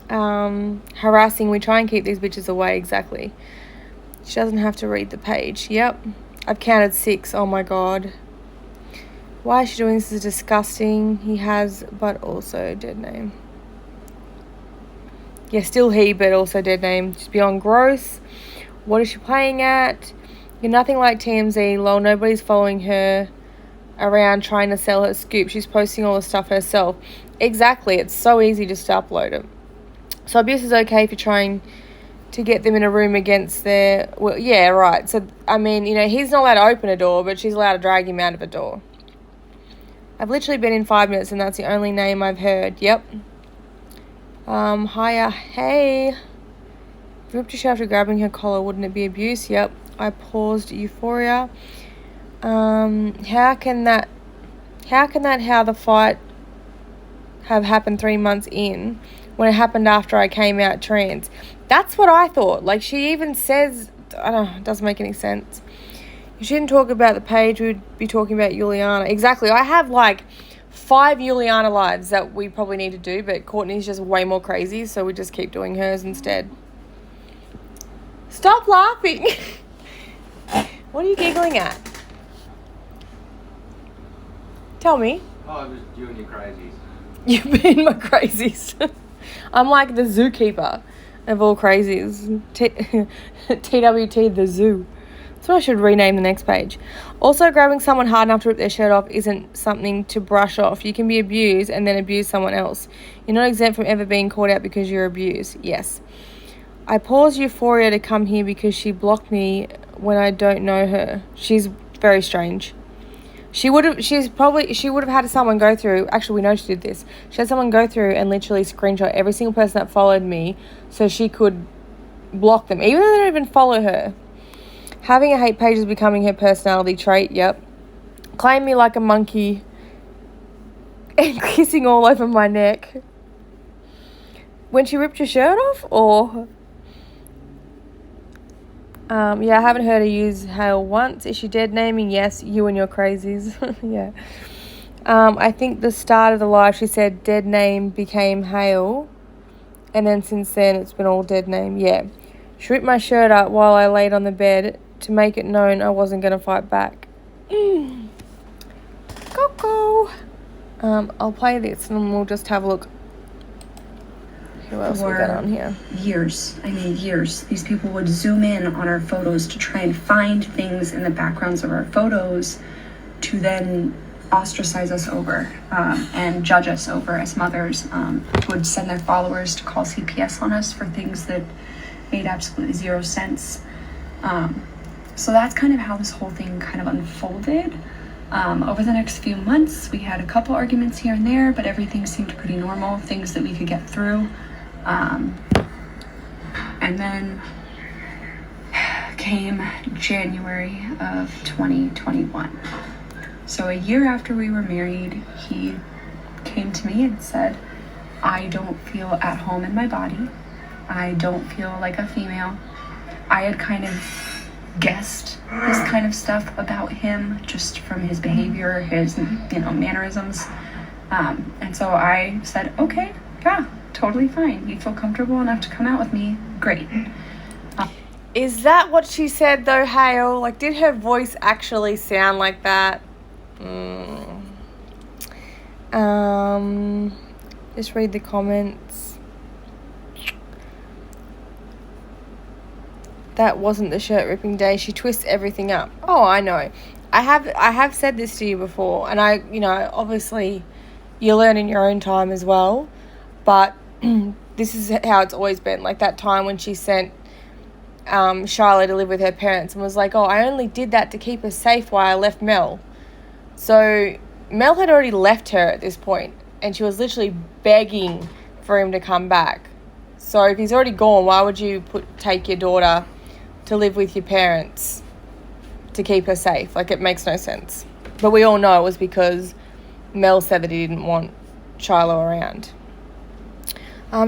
Harassing. We try and keep these bitches away. Exactly. She doesn't have to read the page. Yep. I've counted 6. Oh my God. Why is she doing this? This is disgusting. He has, but also dead name. Yeah, still he, but also dead name. Just beyond gross. What is she playing at? You're nothing like TMZ. Lol, nobody's following her around trying to sell her scoop. She's posting all the stuff herself. Exactly. It's so easy just to upload it. So abuse is okay if you're trying to get them in a room against their... Well, yeah, right. So, I mean, he's not allowed to open a door, but she's allowed to drag him out of a door. I've literally been in 5 minutes and that's the only name I've heard. Yep. Hiya. Hey. Ripped her after grabbing her collar. Wouldn't it be abuse? Yep. I paused. Euphoria. How the fight have happened 3 months in when it happened after I came out trans? That's what I thought. Like, she even says, I don't know, it doesn't make any sense. You shouldn't talk about the page, we'd be talking about Juliana. Exactly. I have like 5 Juliana lives that we probably need to do, but Courtney's just way more crazy, so we just keep doing hers instead. Stop laughing. What are you giggling at? Tell me. Oh, it was you and your crazies. You've been my crazies. I'm like the zookeeper of all crazies. TWT The Zoo. That's what I should rename the next page. Also, grabbing someone hard enough to rip their shirt off isn't something to brush off. You can be abused and then abuse someone else. You're not exempt from ever being called out because you're abused. Yes. I paused Euphoria to come here because she blocked me when I don't know her. She's very strange. She would have had someone go through, actually we know she did this, she had someone go through and literally screenshot every single person that followed me so she could block them, even though they don't even follow her. Having a hate page is becoming her personality trait, yep. Claim me like a monkey and kissing all over my neck. When she ripped your shirt off, or... yeah, I haven't heard her use Hale once. Is she dead naming? Yes, you and your crazies. Yeah. I think the start of the live she said dead name became Hale. And then since then it's been all dead name. Yeah. She ripped my shirt up while I laid on the bed to make it known I wasn't going to fight back. Coco. I'll play this and we'll just have a look. Who else we got on here? Years. These people would zoom in on our photos to try and find things in the backgrounds of our photos to then ostracize us over and judge us over as mothers. Would send their followers to call CPS on us for things that made absolutely zero sense. So that's kind of how this whole thing kind of unfolded. Over the next few months, we had a couple arguments here and there, but everything seemed pretty normal, things that we could get through. And then came January of 2021. So a year after we were married, he came to me and said, I don't feel at home in my body. I don't feel like a female. I had kind of guessed this kind of stuff about him just from his behavior, his, mannerisms. And so I said, okay, yeah, totally fine. You feel comfortable enough to come out with me? Great. Is that what she said though, Hale? Like, did her voice actually sound like that? Just read the comments. That wasn't the shirt ripping day. She twists everything up. Oh, I know. I have said this to you before, and I, obviously you learn in your own time as well, but this is how it's always been. Like that time when she sent Charlotte to live with her parents and was like, oh, I only did that to keep her safe while I left Mel. So Mel had already left her at this point, and she was literally begging for him to come back. So if he's already gone, why would you take your daughter to live with your parents to keep her safe? Like, it makes no sense. But we all know it was because Mel said that he didn't want Shiloh around.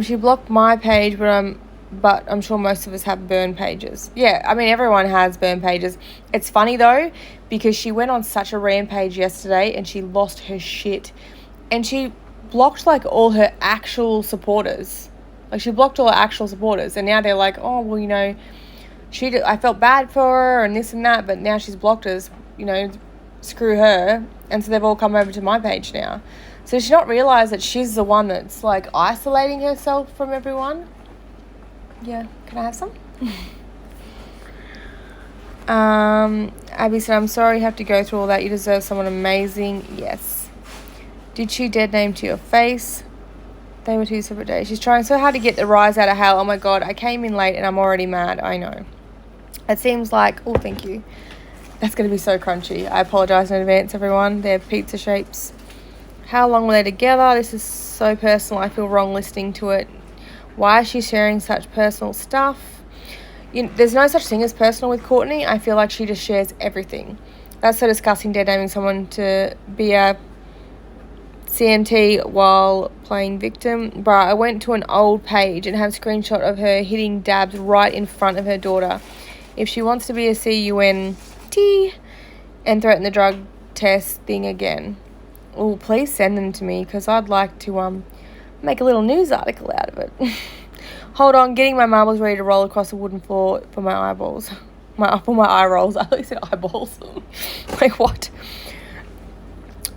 She blocked my page, but I'm sure most of us have burn pages. Yeah, I mean, everyone has burn pages. It's funny, though, because she went on such a rampage yesterday and she lost her shit. And she blocked, like, all her actual supporters. Like, she blocked all her actual supporters, and now they're like, oh, well, I felt bad for her and this and that, but now she's blocked us, screw her. And so they've all come over to my page now. So does she not realise that she's the one that's, like, isolating herself from everyone? Yeah, can I have some? Abby said, I'm sorry you have to go through all that. You deserve someone amazing. Yes. Did she dead name to your face? They were 2 separate days. She's trying so hard to get the rise out of Hale. Oh, my God. I came in late and I'm already mad. I know. It seems like... Oh, thank you. That's going to be so crunchy. I apologise in advance, everyone. They're pizza shapes. How long were they together? This is so personal. I feel wrong listening to it. Why is she sharing such personal stuff? There's no such thing as personal with Courtney. I feel like she just shares everything. That's so disgusting, dead naming someone to be a CNT while playing victim. Bruh, I went to an old page and have a screenshot of her hitting dabs right in front of her daughter. If she wants to be a CUNT and threaten the drug test thing again, oh, please send them to me because I'd like to make a little news article out of it. Hold on, getting my marbles ready to roll across the wooden floor for my eyeballs. For my eye rolls. I thought you said eyeballs. Like, what?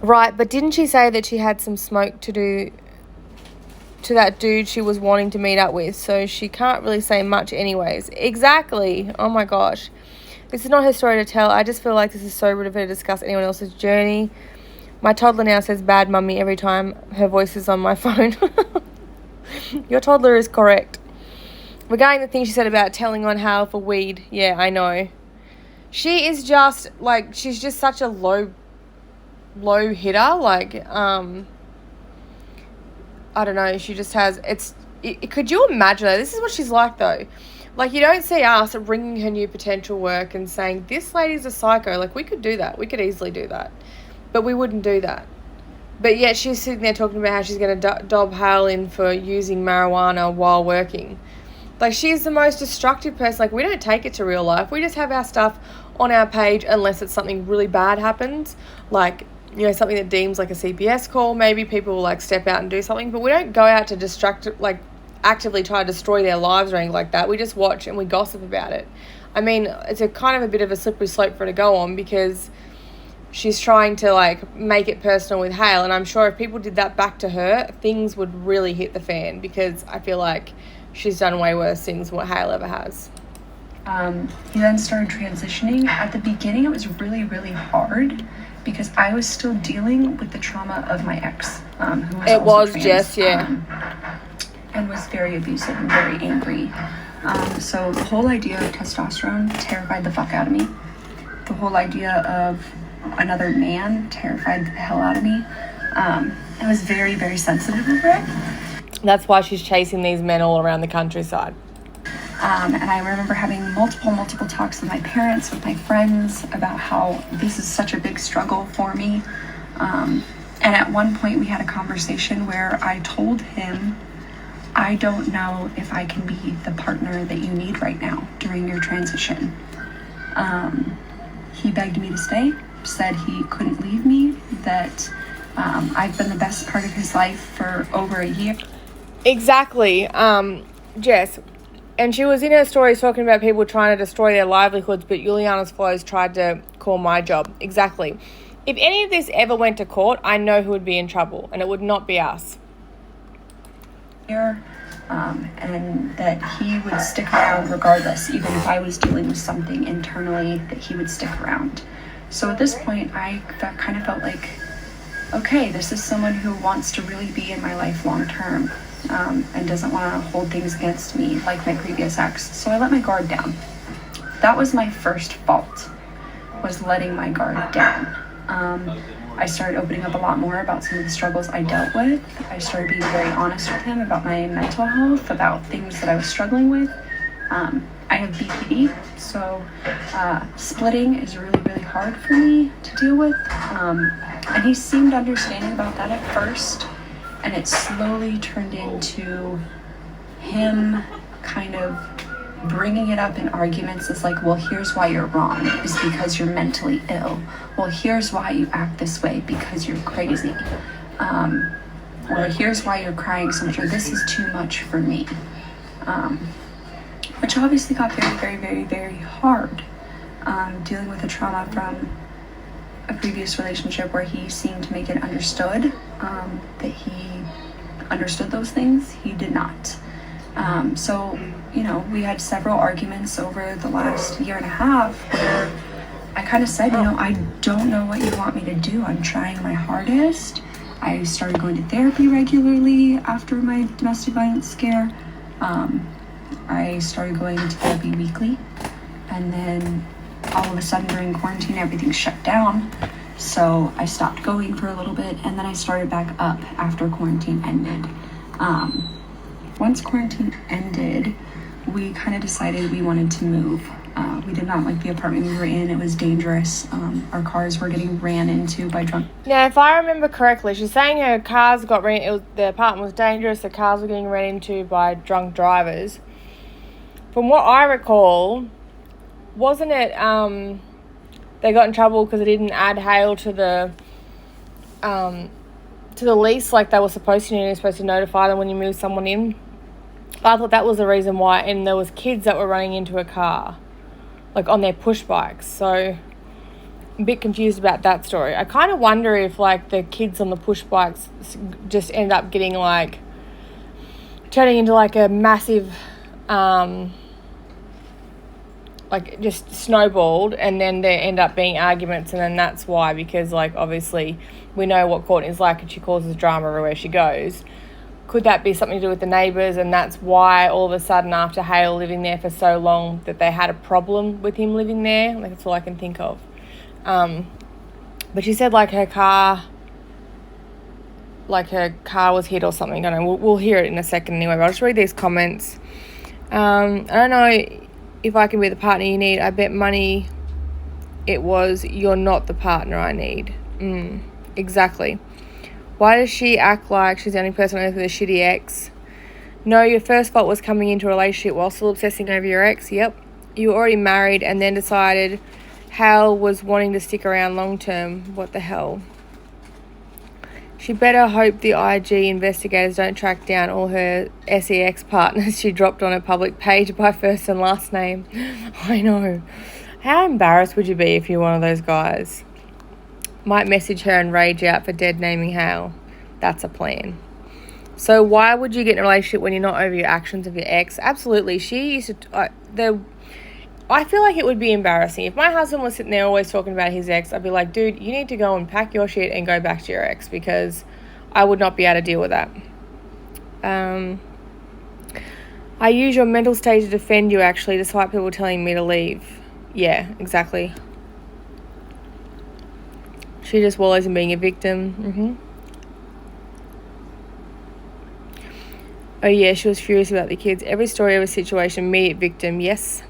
Right, but didn't she say that she had some smoke to do to that dude she was wanting to meet up with? So she can't really say much anyways. Exactly. Oh, my gosh. This is not her story to tell. I just feel like this is so rude of her to discuss anyone else's journey. My toddler now says bad mummy every time her voice is on my phone. Your toddler is correct. Regarding the thing she said about telling on Hal for weed, yeah, I know. She is just, like, she's just such a low hitter. Like, I don't know, she just has, could you imagine that? This is what she's like, though. Like, you don't see us ringing her new potential work and saying, this lady's a psycho. Like, we could do that. We could easily do that. But we wouldn't do that. But yet she's sitting there talking about how she's going to dob Hale in for using marijuana while working. Like, she's the most destructive person. Like, we don't take it to real life. We just have our stuff on our page unless it's something really bad happens. Like, something that deems like a CPS call. Maybe people will, like, step out and do something. But we don't go out to actively try to destroy their lives or anything like that. We just watch and we gossip about it. I mean, it's a kind of a bit of a slippery slope for her to go on because she's trying to, like, make it personal with Hale. And I'm sure if people did that back to her, things would really hit the fan because I feel like she's done way worse things than what Hale ever has. He then started transitioning. At the beginning, it was really, really hard because I was still dealing with the trauma of my ex, who was trans, Jess, yeah. And was very abusive and very angry. So the whole idea of testosterone terrified the fuck out of me. The whole idea of another man terrified the hell out of me. I was very, very sensitive over it. That's why she's chasing these men all around the countryside. And I remember having multiple talks with my parents, with my friends, about how this is such a big struggle for me. And at one point we had a conversation where I told him, I don't know if I can be the partner that you need right now during your transition. He begged me to stay, said he couldn't leave me, that I've been the best part of his life for over a year. Exactly, Jess. And she was in her stories talking about people trying to destroy their livelihoods, but Juliana's flows tried to call my job. Exactly. If any of this ever went to court, I know who would be in trouble, and it would not be us. And that he would stick around regardless, even if I was dealing with something internally, that he would stick around. So at this point, that kind of felt like, okay, this is someone who wants to really be in my life long term, and doesn't want to hold things against me like my previous ex. So I let my guard down. That was my first fault, was letting my guard down. I started opening up a lot more about some of the struggles I dealt with. I started being very honest with him about my mental health, about things that I was struggling with. I have BPD, so splitting is really, really hard for me to deal with. And he seemed understanding about that at first, and it slowly turned into him kind of bringing it up in arguments as like, well, here's why you're wrong, is because you're mentally ill. Well, here's why you act this way, because you're crazy. or here's why you're crying so much, or this is too much for me. Which obviously got very, very, very, very hard. Dealing with the trauma from a previous relationship where he seemed to make it understood, that he understood those things. He did not. So, you know, we had several arguments over the last year and a half where I kind of said, you know, I don't know what you want me to do. I'm trying my hardest. I started going to therapy regularly after my domestic violence scare. I started going to therapy weekly, and then all of a sudden during quarantine, everything shut down. So I stopped going for a little bit, and then I started back up after quarantine ended. Once quarantine ended, we kind of decided we wanted to move. We did not like the apartment we were in. It was dangerous. Our cars were getting ran into by drunk. Now, if I remember correctly, she's saying her cars got the apartment was dangerous, the cars were getting ran into by drunk drivers. From what I recall, wasn't it they got in trouble because they didn't add hail to the lease like they were supposed to, and you're supposed to notify them when you move someone in. I thought that was the reason why, and there was kids that were running into a car, like on their push bikes. So I'm a bit confused about that story. I kind of wonder if like the kids on the push bikes just end up getting like turning into like a massive like just snowballed, and then there end up being arguments, and then that's why, because like obviously we know what Courtney's like and she causes drama everywhere she goes. Could that be something to do with the neighbours, and that's why all of a sudden after Hale living there for so long that they had a problem with him living there? Like, that's all I can think of. But she said like her car was hit or something. I don't know, we'll hear it in a second anyway, but I'll just read these comments. I don't know if I can be the partner you need. I bet money it was you're not the partner I need. Exactly. Why does she act like she's the only person on earth with a shitty ex? No, your first fault was coming into a relationship while still obsessing over your ex. Yep. You were already married and then decided Hal was wanting to stick around long term. What the hell? She better hope the IG investigators don't track down all her sex partners she dropped on her public page by first and last name. I know. How embarrassed would you be if you're one of those guys? Might message her and rage out for dead naming Hale. That's a plan. So why would you get in a relationship when you're not over your actions of your ex? Absolutely. She used to... I feel like it would be embarrassing. If my husband was sitting there always talking about his ex, I'd be like, dude, you need to go and pack your shit and go back to your ex, because I would not be able to deal with that. I use your mental state to defend you, actually, despite people telling me to leave. Yeah, exactly. She just wallows in being a victim. Oh yeah, she was furious about the kids. Every story of a situation, immediate victim. Yes.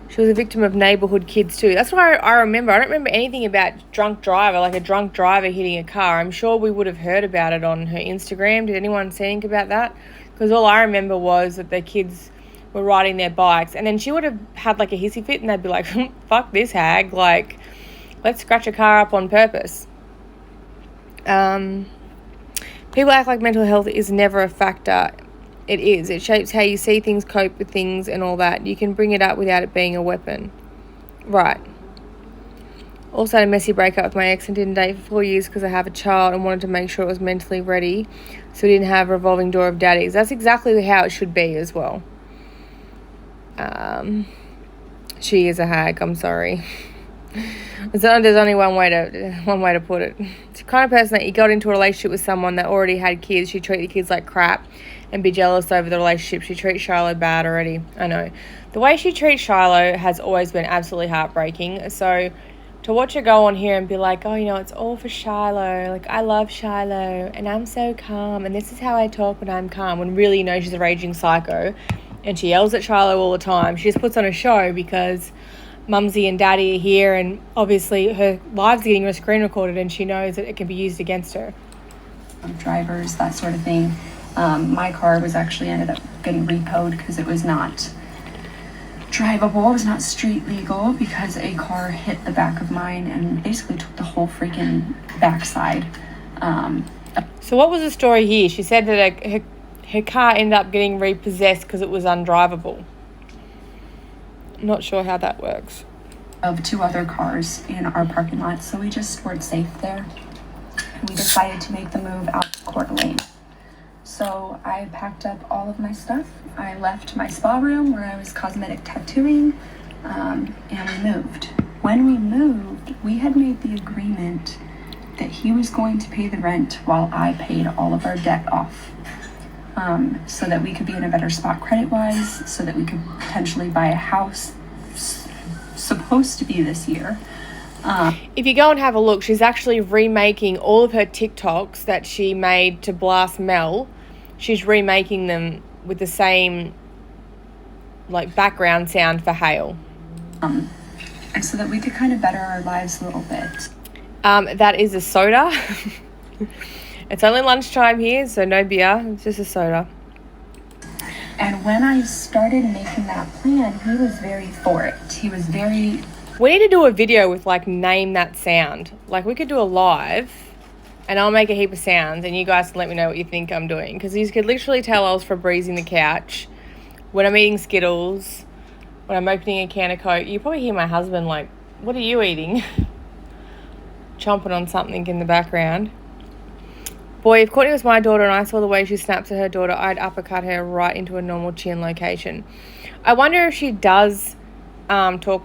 She was a victim of neighbourhood kids too. That's what I remember. I don't remember anything about drunk driver, like a drunk driver hitting a car. I'm sure we would have heard about it on her Instagram. Did anyone see anything about that? Because all I remember was that the kids were riding their bikes, and then she would have had like a hissy fit, and they'd be like, fuck this hag, like, let's scratch a car up on purpose. People act like mental health is never a factor. It is. It shapes how you see things, cope with things, and all that. You can bring it up without it being a weapon. Right. Also had a messy breakup with my ex and didn't date for 4 years because I have a child and wanted to make sure it was mentally ready so we didn't have a revolving door of daddies. That's exactly how it should be as well. She is a hag. I'm sorry. There's only one way to put it. It's the kind of person that you got into a relationship with someone that already had kids. She treat the kids like crap and be jealous over the relationship. She treats Shiloh bad already. I know. The way she treats Shiloh has always been absolutely heartbreaking. So to watch her go on here and be like, oh, you know, it's all for Shiloh. Like, I love Shiloh and I'm so calm and this is how I talk when I'm calm. When really, you know, she's a raging psycho and she yells at Shiloh all the time. She just puts on a show because Mumsy and Daddy are here, and obviously her live's getting screen recorded and she knows that it can be used against her. Drivers, that sort of thing. My car was actually ended up getting repoed because it was not drivable. It was not street legal because a car hit the back of mine and basically took the whole freaking backside. So what was the story here? She said that her car ended up getting repossessed because it was undrivable. I'm not sure how that works. Of 2 other cars in our parking lot, so we just weren't safe there. And we decided to make the move out to Coeur d'Alene. So I packed up all of my stuff. I left my spa room where I was cosmetic tattooing, and we moved. When we moved, we had made the agreement that he was going to pay the rent while I paid all of our debt off, so that we could be in a better spot credit-wise, so that we could potentially buy a house, supposed to be this year. If you go and have a look, she's actually remaking all of her TikToks that she made to blast Mel. She's remaking them with the same background sound for Hale. And so that we could kind of better our lives a little bit. That is a soda. It's only lunchtime here, so no beer. It's just a soda. And when I started making that plan, he was very for it. He was very... We need to do a video with, name that sound. We could do a live, and I'll make a heap of sounds, and you guys can let me know what you think I'm doing. Because you could literally tell I was Febrezing the couch, when I'm eating Skittles, when I'm opening a can of Coke. You probably hear my husband what are you eating? Chomping on something in the background. Boy, if Courtney was my daughter and I saw the way she snaps at her daughter, I'd uppercut her right into a normal chin location. I wonder if she does talk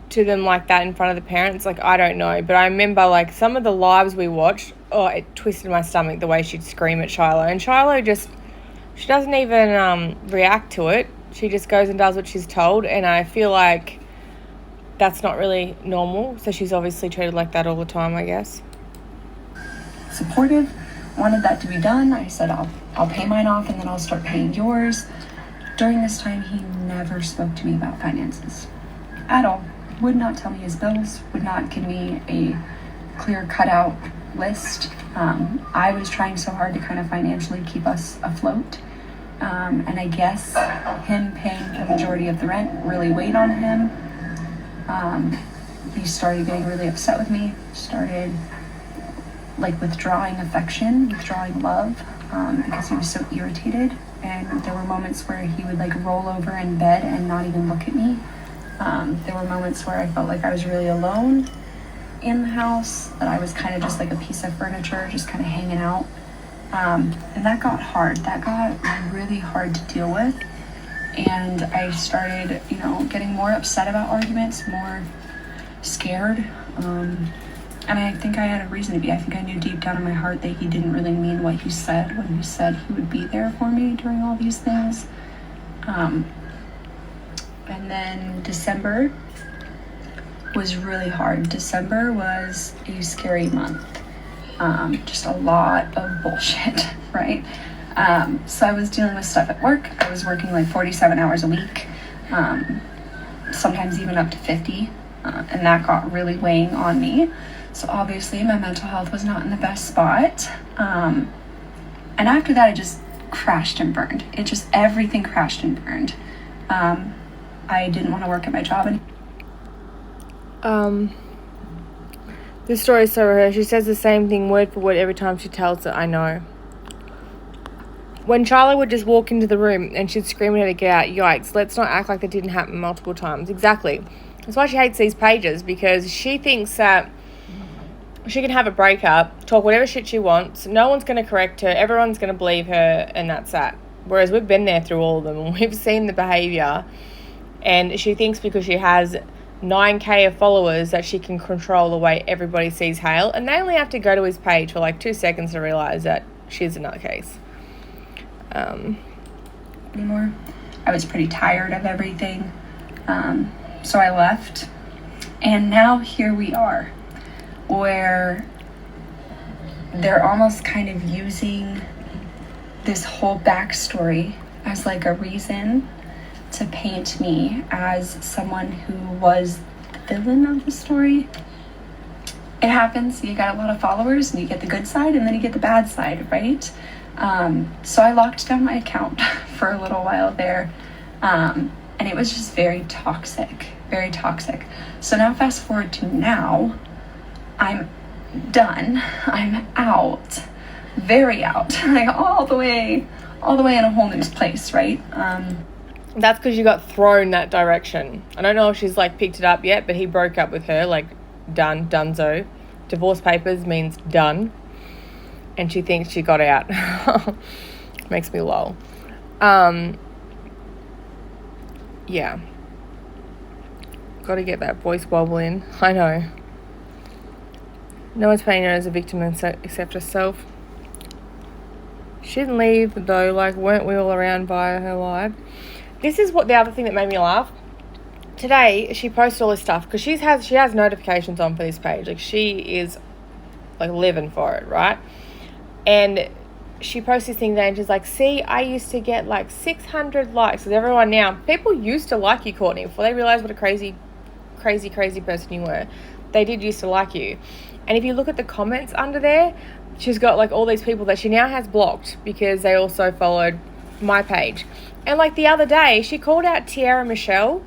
to them like that in front of the parents. I don't know. But I remember, some of the lives we watched, it twisted my stomach the way she'd scream at Shiloh. And Shiloh she doesn't even react to it. She just goes and does what she's told. And I feel like that's not really normal. So she's obviously treated like that all the time, I guess. Supportive. Wanted that to be done. I said, I'll pay mine off and then I'll start paying yours. During this time, he never spoke to me about finances at all. Would not tell me his bills, would not give me a clear cutout list. I was trying so hard to kind of financially keep us afloat. And I guess him paying the majority of the rent really weighed on him. He started getting really upset with me, started withdrawing affection, withdrawing love, because he was so irritated. And there were moments where he would roll over in bed and not even look at me. There were moments where I felt like I was really alone in the house, that I was kind of just a piece of furniture, just kind of hanging out. And that got hard. That got really hard to deal with. And I started, getting more upset about arguments, more scared. And I think I had a reason to be. I think I knew deep down in my heart that he didn't really mean what he said when he said he would be there for me during all these things. And then December was really hard. December was a scary month. Just a lot of bullshit, right? So I was dealing with stuff at work. I was working 47 hours a week, sometimes even up to 50. And that got really weighing on me. So obviously my mental health was not in the best spot. And after that, it just crashed and burned. Everything crashed and burned. I didn't want to work at my job anymore. This story is so rehearsed. She says the same thing word for word every time she tells it. I know. When Charlie would just walk into the room and she'd scream at her to get out, yikes, let's not act like that didn't happen multiple times. Exactly. That's why she hates these pages, because she thinks that she can have a breakup, talk whatever shit she wants, no one's going to correct her, everyone's going to believe her, and that's that. Whereas we've been there through all of them, and we've seen the behaviour, and she thinks because she has 9k of followers that she can control the way everybody sees Hale, and they only have to go to his page for 2 seconds to realise that she's a nutcase. Anymore. I was pretty tired of everything, so I left, and now here we are, where they're almost kind of using this whole backstory as a reason to paint me as someone who was the villain of the story. It happens. You got a lot of followers and you get the good side and then you get the bad side, right? So I locked down my account for a little while there. And it was just very toxic, very toxic. So now fast forward to now, I'm done. I'm out. very out, like all the way in a whole new place, right? That's because you got thrown that direction. I don't know if she's like picked it up yet, but he broke up with her, like done, donezo. Divorce papers means done. And she thinks she got out. Makes me lol. Yeah. Got to get that voice wobble in. I know. No one's paying her as a victim except herself. She didn't leave, though. Like, weren't we all around by her live? This is what the other thing that made me laugh. Today, she posted all this stuff because she has notifications on for this page. Like, she is, like, living for it, right? And she posts this thing today and she's like, see, I used to get, like, 600 likes with everyone now. People used to like you, Courtney, before they realised what a crazy person you were. They did used to like you. And if you look at the comments under there, she's got, like, all these people that she now has blocked because they also followed my page. And, like, the other day, she called out Tiara Michelle,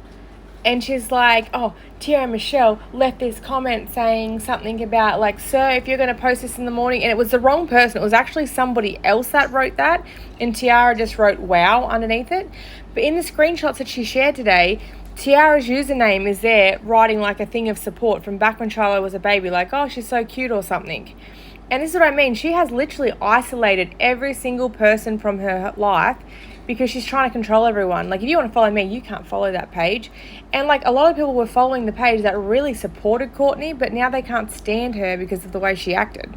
and she's like, oh, Tiara Michelle left this comment saying something about, like, sir, if you're going to post this in the morning, and it was the wrong person. It was actually somebody else that wrote that, and Tiara just wrote wow underneath it. But in the screenshots that she shared today, Tiara's username is there writing, like, a thing of support from back when Charlo was a baby, like, oh, she's so cute or something. And this is what I mean. She has literally isolated every single person from her life because she's trying to control everyone. Like, if you want to follow me, you can't follow that page. And, like, a lot of people were following the page that really supported Courtney, but now they can't stand her because of the way she acted.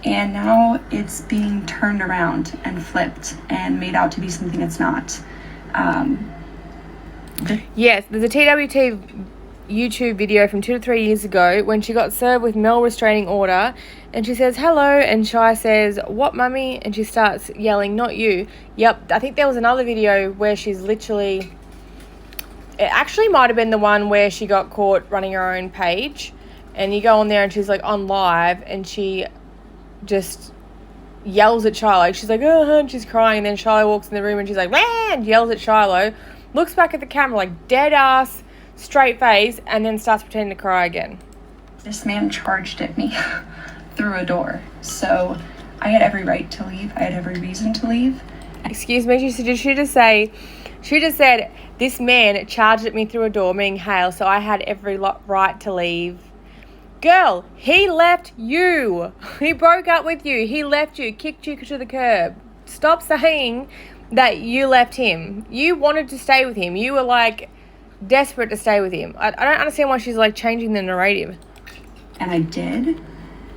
And now it's being turned around and flipped and made out to be something it's not. Yes, there's a TWT YouTube video from 2 to 3 years ago when she got served with male restraining order, and she says hello, and Shai says, what, mummy? And she starts yelling, not you. Yep, I think there was another video where she's literally, it actually might have been the one where she got caught running her own page, and you go on there and she's like on live and she just yells at Shiloh. She's like, oh, and she's crying, and then Shiloh walks in the room and she's like, wah, and yells at Shiloh, looks back at the camera like dead ass, straight face, and then starts pretending to cry again. This man charged at me through a door, so I had every right to leave. I had every reason to leave. Excuse me, she just said, this man charged at me through a door, meaning hail, so I had every right to leave. Girl, he left you. He broke up with you. He left you, kicked you to the curb. Stop saying that you left him. You wanted to stay with him. You were, like, desperate to stay with him. I don't understand why she's, like, changing the narrative. And I did.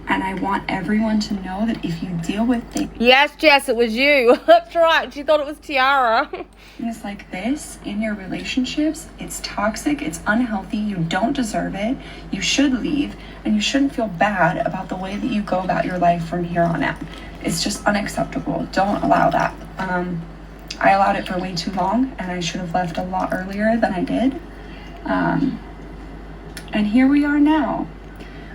And I want everyone to know that if you deal with things... Yes, Jess, it was you. That's right. She thought it was Tiara. Things like this in your relationships, it's toxic, it's unhealthy, you don't deserve it, you should leave, and you shouldn't feel bad about the way that you go about your life from here on out. It's just unacceptable. Don't allow that. I allowed it for way too long, and I should have left a lot earlier than I did. And here we are now,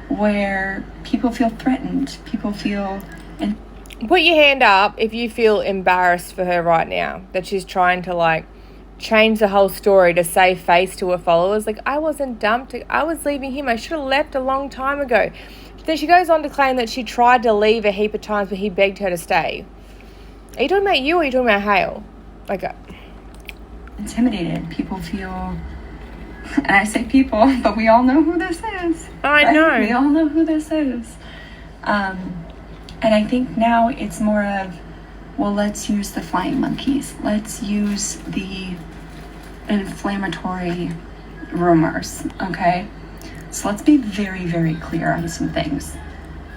where people feel threatened, people feel... Put your hand up if you feel embarrassed for her right now, that she's trying to, like, change the whole story to save face to her followers. Like, I wasn't dumped, I was leaving him, I should have left a long time ago. Then she goes on to claim that she tried to leave a heap of times, but he begged her to stay. Are you talking about you, or are you talking about Hale? Like, intimidated. People feel... And I say people, but we all know who this is. I know. We all know who this is. And I think now it's more of, well, let's use the flying monkeys. Let's use the inflammatory rumors, okay? So let's be very, very clear on some things.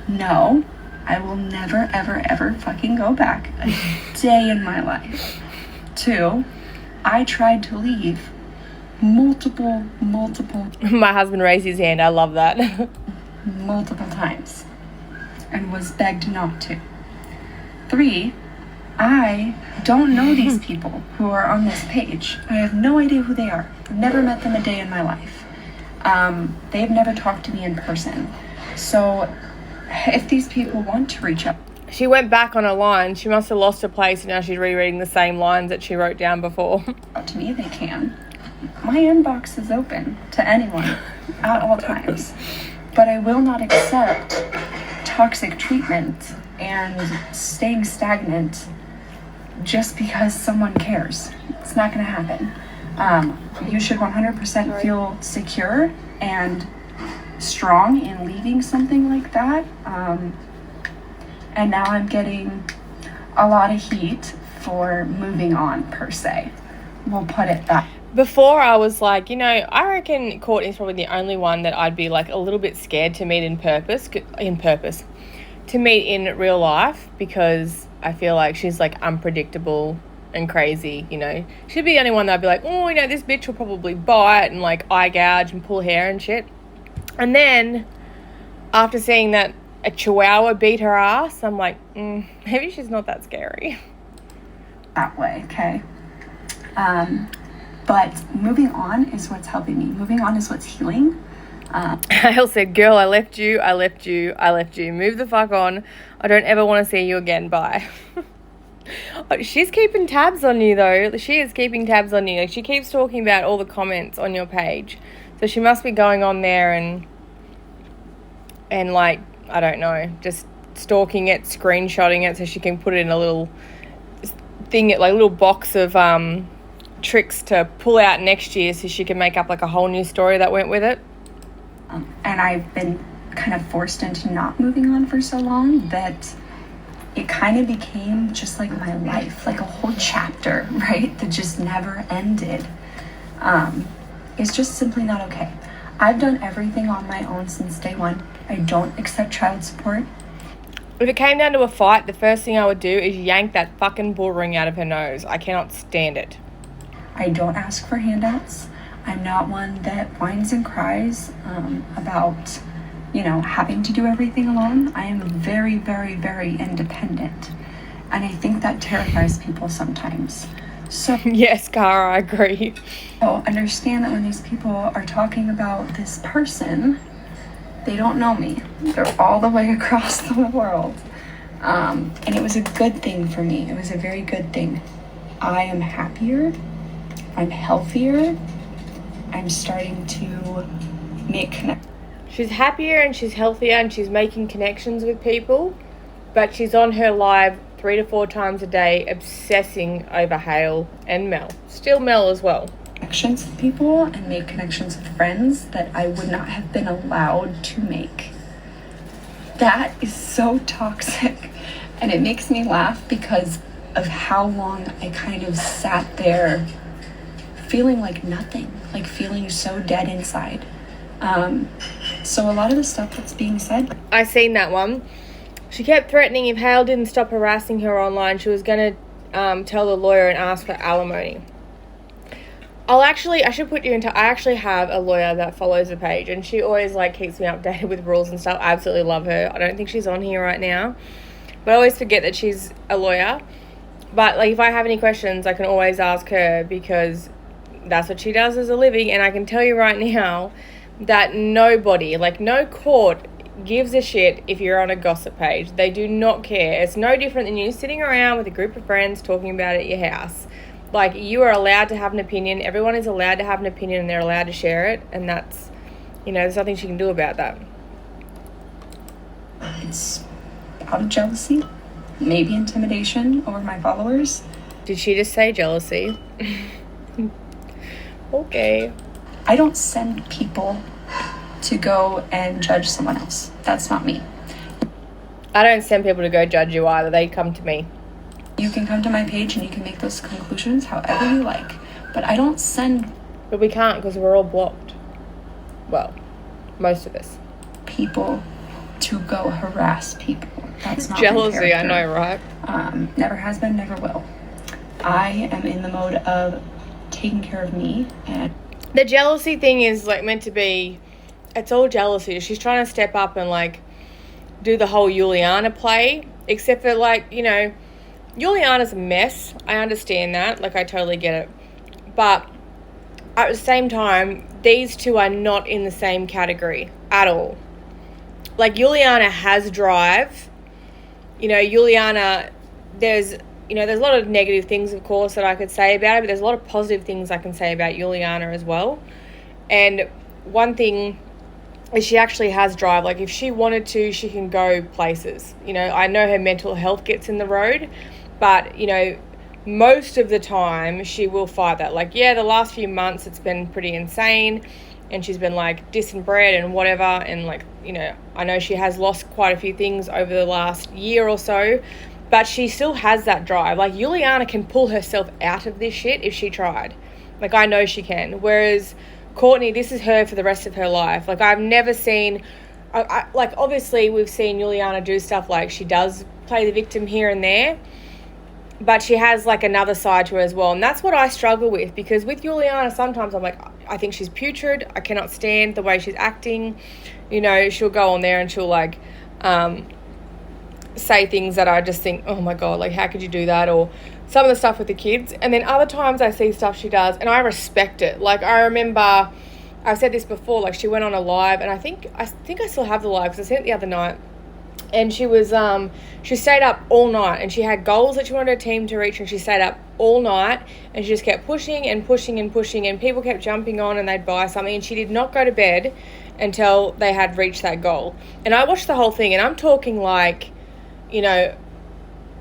No, I will never, ever, ever fucking go back a day in my life. 2, I tried to leave multiple My husband raised his hand. I love that. multiple times and was begged not to. 3, I don't know these people who are on this page. I have no idea who they are. I've never met them a day in my life. They've never talked to me in person. So if these people want to reach out, she went back on her line. She must have lost her place, and now she's rereading the same lines that she wrote down before. to me, they can. My inbox is open to anyone at all times, but I will not accept toxic treatment and staying stagnant just because someone cares. It's not going to happen. You should 100% feel secure and strong in leaving something like that. And now I'm getting a lot of heat for moving on, per se. We'll put it that. Before I was like, I reckon Courtney's probably the only one that I'd be like a little bit scared to meet to meet in real life, because I feel like she's like unpredictable and crazy, She'd be the only one that I'd be like, oh, this bitch will probably bite and like eye gouge and pull hair and shit. And then after seeing that a chihuahua beat her ass, I'm like, maybe she's not that scary. That way, okay. But moving on is what's helping me. Moving on is what's healing. I said, girl, I left you. Move the fuck on. I don't ever want to see you again. Bye. She's keeping tabs on you, though. She is keeping tabs on you. Like, she keeps talking about all the comments on your page. So she must be going on there and like, I don't know, just stalking it, screenshotting it so she can put it in a little thing, like a little box of tricks to pull out next year so she can make up like a whole new story that went with it. And I've been kind of forced into not moving on for so long that it kind of became just like my life, like a whole chapter, right? That just never ended. It's just simply not okay. I've done everything on my own since day one. I don't accept child support. If it came down to a fight, the first thing I would do is yank that fucking bull ring out of her nose. I cannot stand it. I don't ask for handouts. I'm not one that whines and cries about, having to do everything alone. I am very, very, very independent. And I think that terrifies people sometimes. So yes, Cara, I agree. So understand that when these people are talking about this person, they don't know me. They're all the way across the world. And it was a good thing for me. It was a very good thing. I am happier. I'm healthier. I'm starting to make connections. She's happier and she's healthier and she's making connections with people, but she's on her live 3 to 4 times a day obsessing over Hale and Mel. Still Mel as well. Connections with people and make connections with friends that I would not have been allowed to make. That is so toxic, and it makes me laugh because of how long I kind of sat there feeling like nothing, like feeling so dead inside. So a lot of the stuff that's being said. I seen that one. She kept threatening if Hale didn't stop harassing her online, she was going to tell the lawyer and ask for alimony. I should put you into, I actually have a lawyer that follows the page, and she always like keeps me updated with rules and stuff. I absolutely love her. I don't think she's on here right now, but I always forget that she's a lawyer. But like, if I have any questions, I can always ask her because that's what she does as a living. And I can tell you right now that nobody, like no court, gives a shit if you're on a gossip page. They do not care. It's no different than you sitting around with a group of friends talking about it at your house. Like, you are allowed to have an opinion. Everyone is allowed to have an opinion and they're allowed to share it. And that's, there's nothing she can do about that. It's out of jealousy, maybe intimidation over my followers. Did she just say jealousy? Okay. I don't send people to go and judge someone else. That's not me. I don't send people to go judge you either. They come to me. You can come to my page and you can make those conclusions however you like. But I don't send... But we can't because we're all blocked. Well, most of us. People to go harass people. That's not jealousy, I know, right? Never has been, never will. I am in the mode of taking care of me. And the jealousy thing is like meant to be... It's all jealousy. She's trying to step up and like do the whole Juliana play. Except for like, Juliana's a mess. I understand that. Like, I totally get it. But at the same time, these two are not in the same category at all. Like, Juliana has drive. Juliana, there's a lot of negative things, of course, that I could say about it, but there's a lot of positive things I can say about Juliana as well. And one thing is she actually has drive. Like, if she wanted to, she can go places. You know, I know her mental health gets in the road, but, you know, most of the time she will fight that. Like, yeah, the last few months it's been pretty insane, and she's been, like, disembodied and whatever, and, like, you know, I know she has lost quite a few things over the last year or so, but she still has that drive. Like, Juliana can pull herself out of this shit if she tried. Like, I know she can. Whereas Courtney, this is her for the rest of her life. Like, I've never seen... like, obviously, we've seen Juliana do stuff like she does play the victim here and there, but she has, like, another side to her as well. And that's what I struggle with, because with Juliana, sometimes I'm like, I think she's putrid. I cannot stand the way she's acting. You know, she'll go on there and she'll, like... say things that I just think, oh my God, like, how could you do that? Or some of the stuff with the kids. And then other times I see stuff she does and I respect it. Like, I remember, I've said this before, like, she went on a live, and I think I still have the live because I seen it the other night. And she was, she stayed up all night, and she had goals that she wanted her team to reach, and she stayed up all night, and she just kept pushing and pushing and pushing, and people kept jumping on and they'd buy something, and she did not go to bed until they had reached that goal. And I watched the whole thing, and I'm talking like, you know,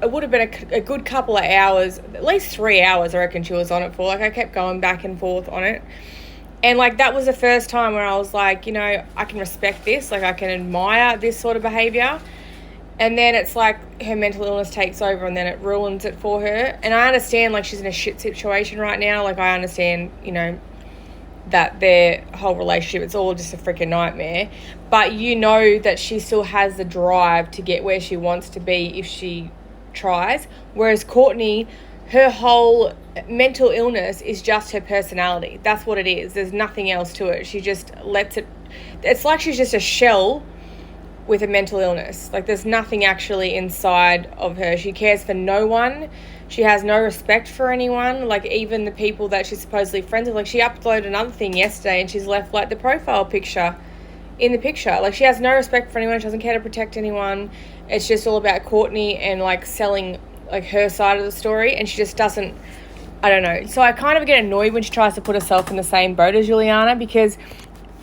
it would have been a good couple of hours, at least 3 hours, I reckon she was on it for. Like, I kept going back and forth on it. And, like, that was the first time where I was like, you know, I can respect this. Like, I can admire this sort of behaviour. And then it's like her mental illness takes over, and then it ruins it for her. And I understand, like, she's in a shit situation right now. Like, I understand, you know, that their whole relationship, it's all just a freaking nightmare. But you know that she still has the drive to get where she wants to be if she tries. Whereas Courtney, her whole mental illness is just her personality. That's what it is. There's nothing else to it. She just lets it... It's like she's just a shell with a mental illness. Like, there's nothing actually inside of her. She cares for no one. She has no respect for anyone. Like, even the people that she's supposedly friends with. Like, she uploaded another thing yesterday, and she's left, like, the profile picture in the picture. Like, she has no respect for anyone. She doesn't care to protect anyone. It's just all about Courtney and, like, selling, like, her side of the story, and she just doesn't... I don't know. So I kind of get annoyed when she tries to put herself in the same boat as Juliana, because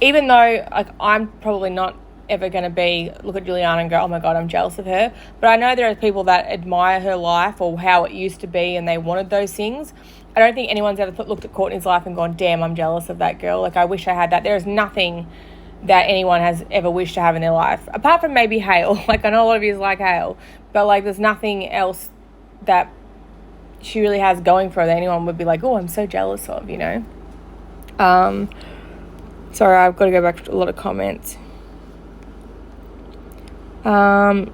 even though, like, I'm probably not ever going to look at Juliana and go, oh my God, I'm jealous of her. But I know there are people that admire her life or how it used to be, and they wanted those things. I don't think anyone's ever looked at Courtney's life and gone, damn, I'm jealous of that girl. Like, I wish I had that. There is nothing that anyone has ever wished to have in their life, apart from maybe Hale. Like, I know a lot of you like Hale, but, like, there's nothing else that she really has going for her that anyone would be like, oh, I'm so jealous of, you know. Sorry, I've got to go back to a lot of comments. Growing,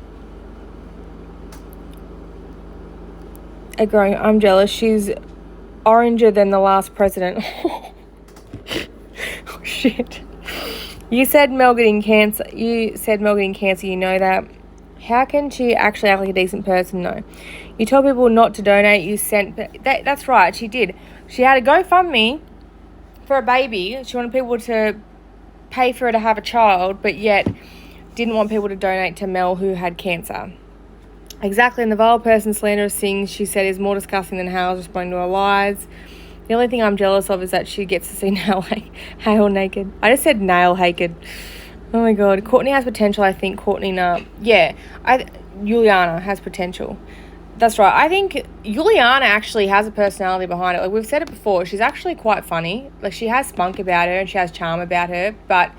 I'm jealous. She's oranger than the last president. Oh, shit. You said Mel getting cancer. You know that. How can she actually act like a decent person? No. You told people not to donate. You sent... That's right, she did. She had a GoFundMe for a baby. She wanted people to pay for her to have a child, but yet didn't want people to donate to Mel, who had cancer. Exactly, and the vile person slanderous things she said is more disgusting than Hale's responding to her lies. The only thing I'm jealous of is that she gets to see Hale naked. I just said nail naked. Oh my God. Courtney has potential, I think. Juliana has potential. That's right. I think Juliana actually has a personality behind it. Like, we've said it before, she's actually quite funny. Like, she has spunk about her and she has charm about her, but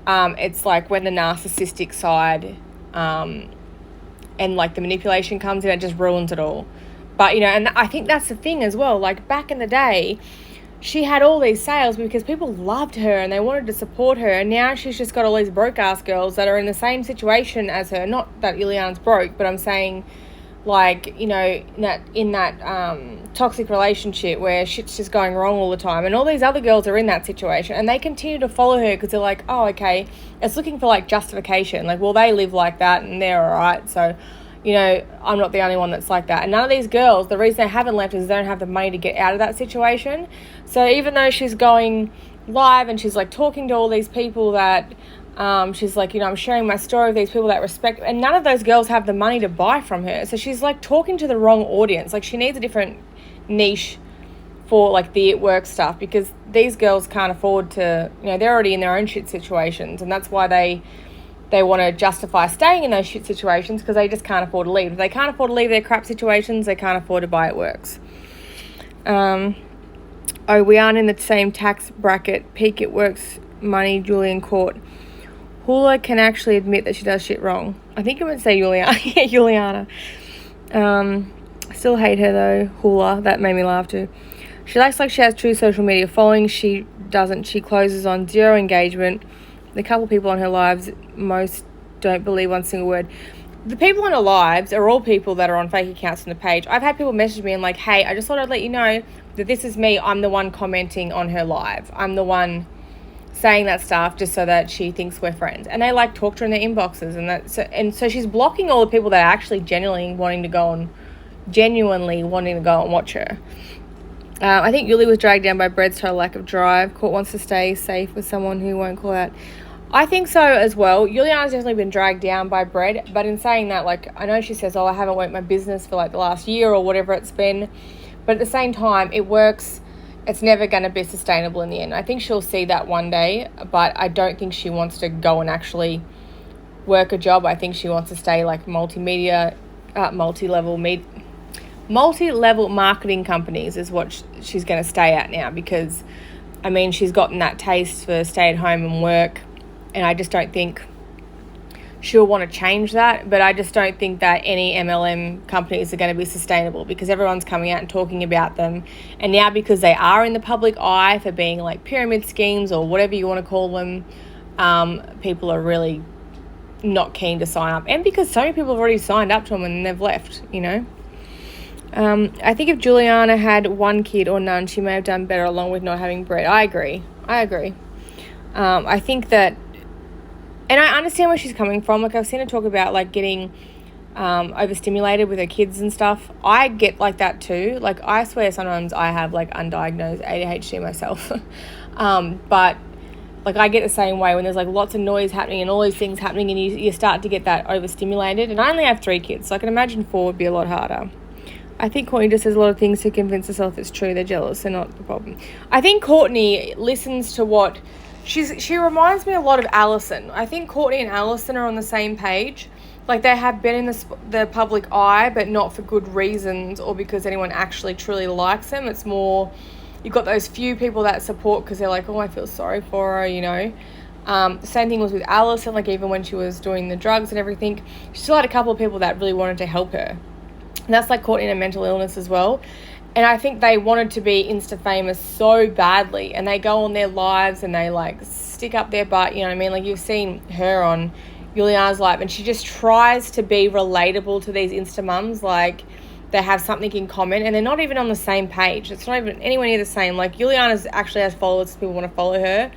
it's like when the narcissistic side and, like, the manipulation comes in, it just ruins it all. But, you know, and I think that's the thing as well. Like, back in the day, she had all these sales because people loved her and they wanted to support her. And now she's just got all these broke-ass girls that are in the same situation as her. Not that Juliana's broke, but I'm saying, like, you know, in that toxic relationship where shit's just going wrong all the time. And all these other girls are in that situation. And they continue to follow her because they're like, oh, okay. It's looking for, like, justification. Like, well, they live like that and they're all right. So, you know, I'm not the only one that's like that. And none of these girls, the reason they haven't left is they don't have the money to get out of that situation. So even though she's going live and she's, like, talking to all these people that she's like, you know, I'm sharing my story with these people that respect, and none of those girls have the money to buy from her. So she's, like, talking to the wrong audience. Like, she needs a different niche for like the at work stuff, because these girls can't afford to, they're already in their own shit situations, and that's why they want to justify staying in those shit situations, because they just can't afford to leave. If they can't afford to leave their crap situations, they can't afford to buy at works. We aren't in the same tax bracket. Peak at works money, Julian Court. Hula can actually admit that she does shit wrong. I think you would say Juliana. Yeah, Juliana. Still hate her though, Hula. That made me laugh too. She acts like she has true social media following. She doesn't. She closes on zero engagement. The couple people on her lives, most don't believe one single word. The people on her lives are all people that are on fake accounts on the page. I've had people message me and like, hey, I just thought I'd let you know that this is me. I'm the one commenting on her live. I'm the one saying that stuff just so that she thinks we're friends. And they like talk to her in their inboxes, and so she's blocking all the people that are actually genuinely wanting to go and watch her. I think Yuli was dragged down by Brett's total lack of drive. Court wants to stay safe with someone who won't call out. I think so as well. Juliana's definitely been dragged down by Brett, but in saying that, like, I know she says, I haven't worked my business for like the last year or whatever it's been, but at the same time, it works. It's never going to be sustainable in the end. I think she'll see that one day, but I don't think she wants to go and actually work a job. I think she wants to stay like multi-level marketing companies is what she's going to stay at now, because, I mean, she's gotten that taste for stay at home and work, and I just don't think she'll want to change that. But I just don't think that any MLM companies are going to be sustainable, because everyone's coming out and talking about them. And now, because they are in the public eye for being like pyramid schemes or whatever you want to call them, people are really not keen to sign up. And because so many people have already signed up to them and they've left, I think if Juliana had one kid or none, she may have done better along with not having Brett. I agree. I think that, and I understand where she's coming from. Like, I've seen her talk about like getting overstimulated with her kids and stuff. I get like that too. Like, I swear sometimes I have like undiagnosed ADHD myself. But like, I get the same way when there's like lots of noise happening and all these things happening, and you start to get that overstimulated. And I only have 3 kids, so I can imagine 4 would be a lot harder. I think Courtney just says a lot of things to convince herself it's true. They're jealous. They're not the problem. I think Courtney listens to what... She reminds me a lot of Allison. I think Courtney and Allison are on the same page. Like, they have been in the public eye, but not for good reasons or because anyone actually truly likes them. It's more... You've got those few people that support because they're like, oh, I feel sorry for her, The same thing was with Allison. Like, even when she was doing the drugs and everything, she still had a couple of people that really wanted to help her. And that's like Courtney and a mental illness as well. And I think they wanted to be Insta famous so badly, and they go on their lives and they like stick up their butt, you know what I mean? Like, you've seen her on Juliana's live, and she just tries to be relatable to these Insta mums. Like, they have something in common, and they're not even on the same page. It's not even anywhere near the same. Like, Juliana's actually has followers, people want to follow her,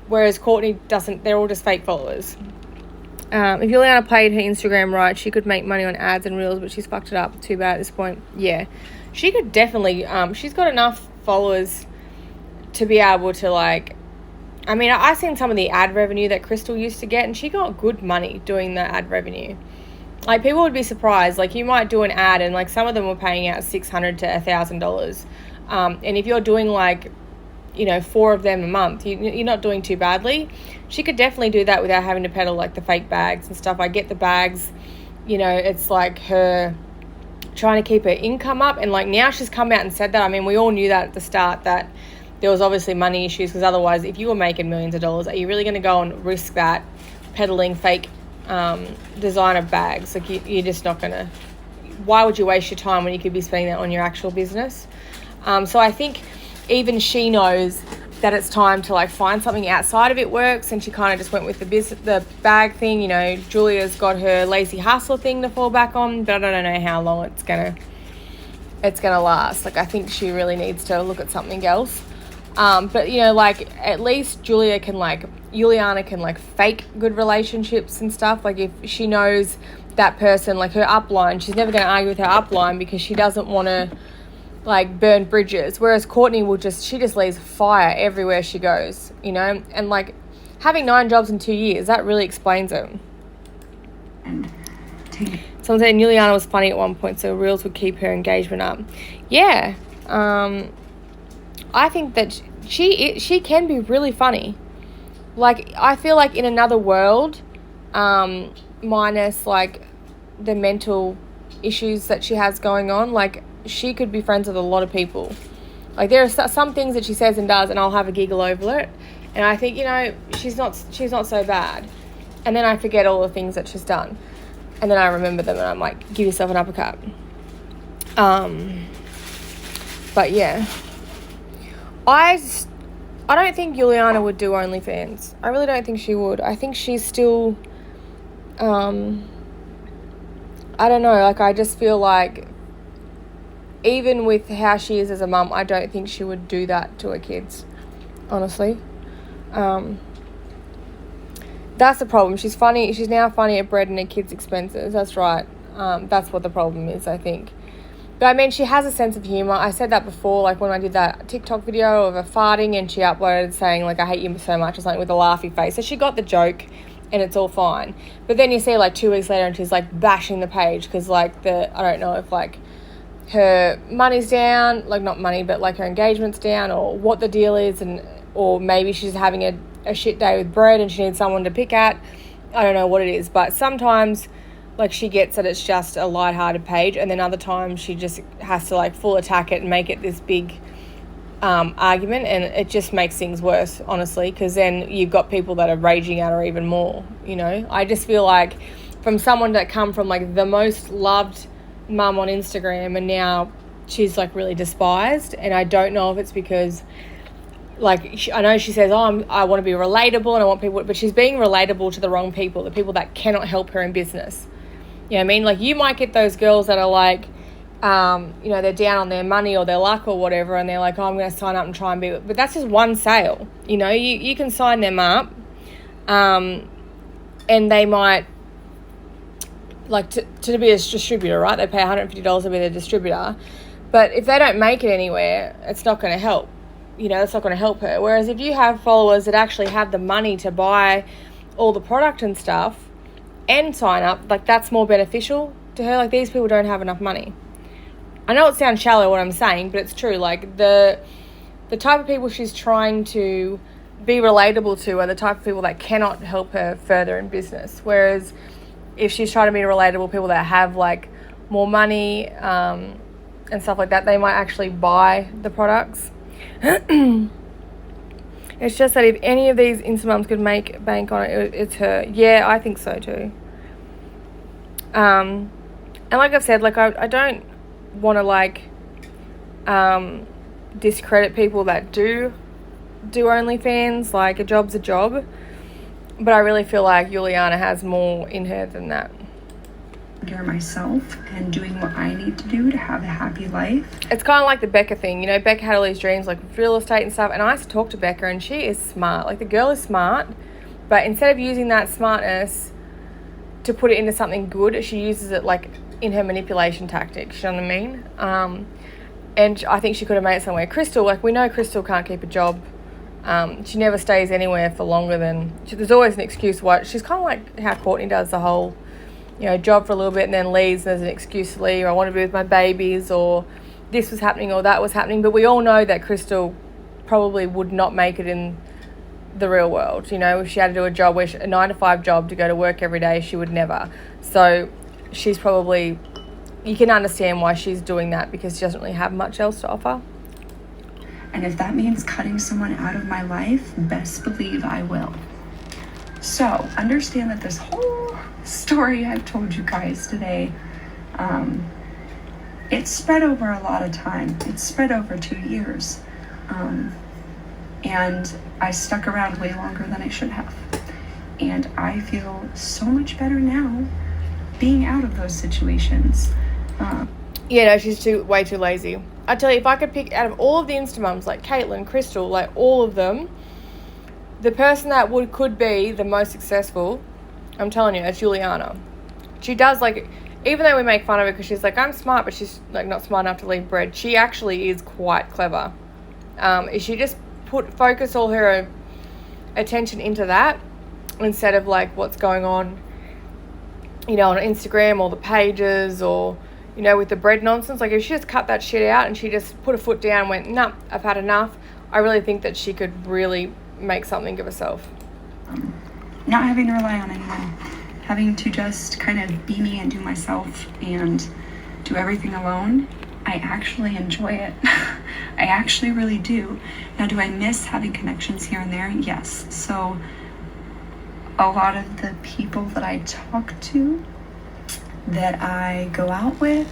whereas Courtney doesn't. They're all just fake followers. If Juliana played her Instagram right, she could make money on ads and reels, but she's fucked it up. Too bad at this point. Yeah, she could definitely. She's got enough followers to be able to, like... I mean, I've seen some of the ad revenue that Crystal used to get, and she got good money doing the ad revenue. Like, people would be surprised. Like, you might do an ad, and, like, some of them were paying out $600 to $1,000. And if you're doing, like... 4 of them a month, you're not doing too badly. She could definitely do that without having to peddle like the fake bags and stuff. I get the bags, it's like her trying to keep her income up, and like now she's come out and said that. I mean, we all knew that at the start, that there was obviously money issues, because otherwise, if you were making millions of dollars, are you really going to go and risk that peddling fake designer bags? Like, you're just not going to. Why would you waste your time when you could be spending that on your actual business? So I think even she knows that it's time to like find something outside of It Works, and she kind of just went with the bag thing. Julia's got her lazy hustler thing to fall back on, but I don't know how long it's gonna last. Like, I think she really needs to look at something else. But like, at least Juliana can like fake good relationships and stuff. Like, if she knows that person, like her upline, she's never going to argue with her upline because she doesn't want to like burn bridges, whereas Courtney she just leaves fire everywhere she goes, and like having 9 jobs in 2 years, that really explains it. Someone said Juliana was funny at one point, so reels would keep her engagement up. Yeah, I think that she can be really funny. Like, I feel like in another world, minus, like, the mental issues that she has going on, like, she could be friends with a lot of people. Like, there are some things that she says and does, and I'll have a giggle over it. And I think, she's not so bad. And then I forget all the things that she's done. And then I remember them, and I'm like, give yourself an uppercut. But, yeah. I don't think Juliana would do OnlyFans. I really don't think she would. I think she's still, I don't know, like, I just feel like even with how she is as a mum, I don't think she would do that to her kids, honestly. That's the problem. She's funny. She's now funny at bread and her kids' expenses. That's right. That's what the problem is, I think. But I mean, she has a sense of humour. I said that before, like when I did that TikTok video of her farting and she uploaded saying, like, I hate you so much or something with a laughy face. So she got the joke and it's all fine. But then you see, like, 2 weeks later and she's, like, bashing the page because, like, I don't know if, like, her money's down, like, not money, but, like, her engagement's down or what the deal is, or maybe she's having a shit day with bread and she needs someone to pick at. I don't know what it is. But sometimes, like, she gets that it's just a lighthearted page, and then other times she just has to, like, full attack it and make it this big argument, and it just makes things worse, honestly, because then you've got people that are raging at her even more, I just feel like from someone that come from, like, the most loved mum on Instagram, and now she's, like, really despised, and I don't know if it's because, like, I know she says, I want to be relatable and I want people, but she's being relatable to the wrong people, the people that cannot help her in business. You know what I mean? Like, you might get those girls that are like, they're down on their money or their luck or whatever, and they're like, I'm going to sign up and try and be, but that's just one sale. You can sign them up, and they might, like, to be a distributor, right? They pay $150 to be the distributor, but if they don't make it anywhere, it's not going to help. It's not going to help her. Whereas if you have followers that actually have the money to buy all the product and stuff and sign up, like, that's more beneficial to her. Like, these people don't have enough money. I know it sounds shallow what I'm saying, but it's true. Like, the type of people she's trying to be relatable to are the type of people that cannot help her further in business. Whereas if she's trying to be relatable, people that have, like, more money and stuff like that, they might actually buy the products. It's just that if any of these Insta mums could make bank on it, it's her. Yeah, I think so too. And like I've said, like, I don't want to, like, discredit people that do OnlyFans. Like, a job's a job, but I really feel like Juliana has more in her than that. Care myself and doing what I need to do to have a happy life. It's kind of like the Becca thing. Becca had all these dreams, like, with real estate and stuff, and I used to talk to Becca, and she is smart. Like, the girl is smart, but instead of using that smartness to put it into something good, she uses it, like, in her manipulation tactics. You know what I mean? And I think she could have made it somewhere. Crystal, like, we know Crystal can't keep a job. She never stays anywhere for longer than... There's always an excuse why. She's kind of like how Courtney does the whole, job for a little bit and then leaves, and there's an excuse to leave. I want to be with my babies, or this was happening or that was happening. But we all know that Crystal probably would not make it in the real world. If she had to do a job, a 9-to-5 job to go to work every day, she would never. So she's probably... You can understand why she's doing that, because she doesn't really have much else to offer. And if that means cutting someone out of my life, best believe I will. So, understand that this whole story I've told you guys today, it's spread over a lot of time. It's spread over 2 years. And I stuck around way longer than I should have. And I feel so much better now being out of those situations. She's way too lazy. I tell you, if I could pick out of all of the Insta mums, like Caitlin, Crystal, like all of them, the person that could be the most successful, I'm telling you, it's Juliana. She does, like, even though we make fun of her because she's like, I'm smart, but she's, like, not smart enough to leave bread, she actually is quite clever. If she just focus all her attention into that instead of, like, what's going on, on Instagram or the pages or, you know, with the bread nonsense. Like, if she just cut that shit out and she just put a foot down and went, nah, I've had enough, I really think that she could really make something of herself. Not having to rely on anyone, having to just kind of be me and do myself and do everything alone, I actually enjoy it. I actually really do. Now, do I miss having connections here and there? Yes. So a lot of the people that I talk to, that I go out with,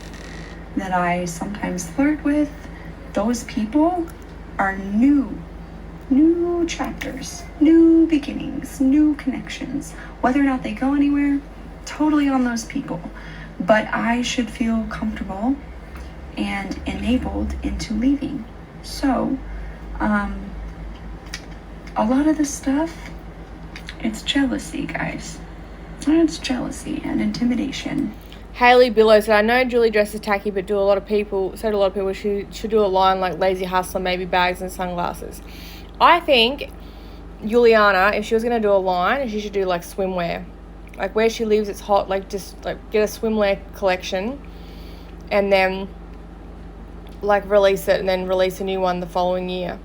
that I sometimes flirt with, those people are new chapters, new beginnings, new connections. Whether or not they go anywhere, totally on those people. But I should feel comfortable and enabled into leaving. So, a lot of this stuff, it's jealousy, guys. It's jealousy and intimidation. Haley Billow said, I know Julie dresses tacky, but do a lot of people she should do a line like Lazy Hustler, maybe bags and sunglasses. I think Juliana, if she was going to do a line, she should do like swimwear. Like, where she lives, it's hot, like, just like get a swimwear collection and then like release it and then release a new one the following year.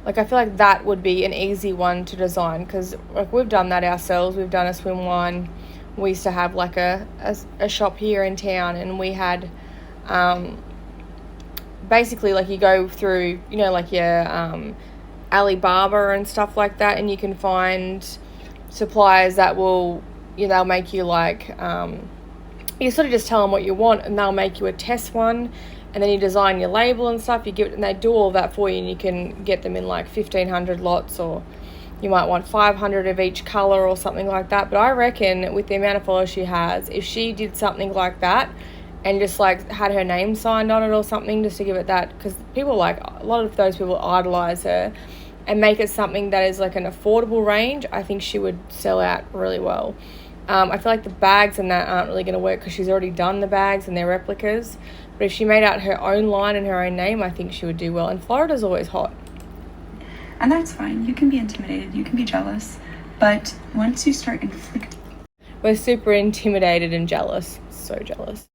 Like, I feel like that would be an easy one to design, because like we've done that ourselves. We've done a swim line. We used to have like a shop here in town, and we had basically like you go through, you know, like your Alibaba and stuff like that, and you can find suppliers that will, you know, they'll make you like you sort of just tell them what you want and they'll make you a test one, and then you design your label and stuff, you give it, and they do all that for you, and you can get them in like 1,500 lots, or you might want 500 of each colour or something like that. But I reckon with the amount of followers she has, if she did something like that and just like had her name signed on it or something, just to give it that, because people, like, a lot of those people idolise her, and make it something that is like an affordable range, I think she would sell out really well. I feel like the bags and that aren't really going to work because she's already done the bags and they're replicas. But if she made out her own line and her own name, I think she would do well. And Florida's always hot. And that's fine. You can be intimidated. You can be jealous. But once you start inflicting... We're super intimidated and jealous. So jealous.